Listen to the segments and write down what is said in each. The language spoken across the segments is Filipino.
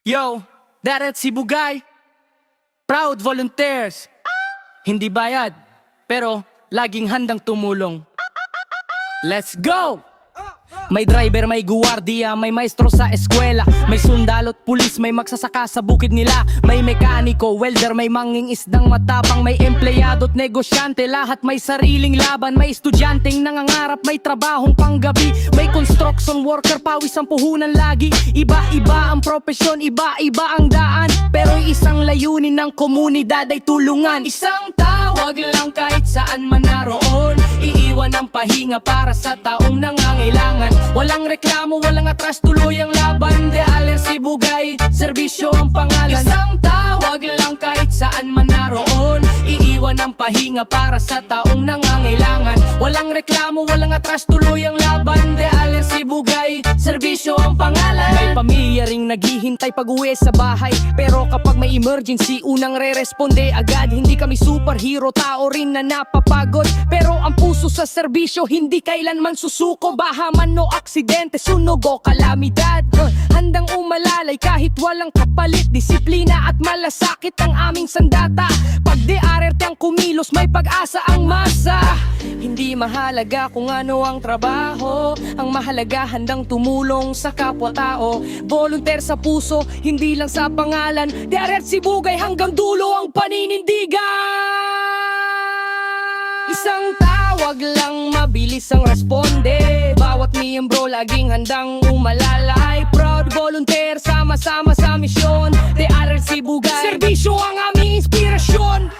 Yo, Daret si Bugay. Proud volunteers. Hindi bayad, pero laging handang tumulong. Let's go! May driver, may guwardiya, may maestro sa eskwela, may sundalo't pulis, may magsasaka sa bukid nila, may mekaniko, welder, may manging isdang matapang, may empleyado't negosyante, lahat may sariling laban, may estudyanteng nangangarap, may trabahong panggabi, may construction worker, pawis ang puhunan lagi. Iba-iba ang profesyon, iba-iba ang daan, pero isang layunin ng komunidad ay tulungan. Isang tawag lang kahit saan man naroon, iiwan ang pahinga para sa taong nangangailangan. Walang reklamo, walang atras, tuloy ang laban. De Aler si Bugay, serbisyo ang pangalan. Isang tawag lang kahit saan man naroon, iiwan ang pahinga para sa taong nangangailangan. Walang reklamo, walang atras, tuloy ang laban. De Aler si Bugay, serbisyo ang pangalan. May pamilya ring naghihintay pag-uwi sa bahay, pero kapag may emergency, unang re-responde agad. Hindi kami superhero, tao rin na napapagod, pero ang puso sa serbisyo hindi kailanman susuko. Baha man o aksidente, sunog o kalamidad, handang umalalay kahit walang kapalit. Disiplina at malasakit ang aming sandata. Pag DRRT ang kumilos, may pag-asa ang masa. Hindi mahalaga kung ano ang trabaho, ang mahalaga handang tumulong sa kapwa-tao. Volunteer sa puso, hindi lang sa pangalan. DRRT si Bugay hanggang dulo ang paninindigan. Isang tawag lang, mabilis ang responde. Bawat miyembro laging handang umalalay. Proud volunteer, sama-sama sa misyon. DRRT si Bugay, serbisyo ang aming inspirasyon.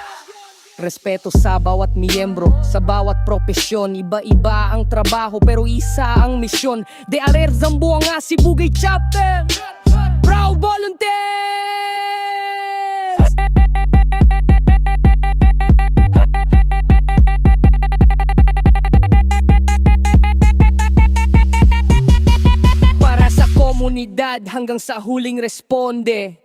Respeto sa bawat miyembro, sa bawat profesyon. Iba-iba ang trabaho pero isa ang misyon. DRRT Zamboanga si Bugay Chapter, proud volunteer. Komunidad hanggang sa huling responde.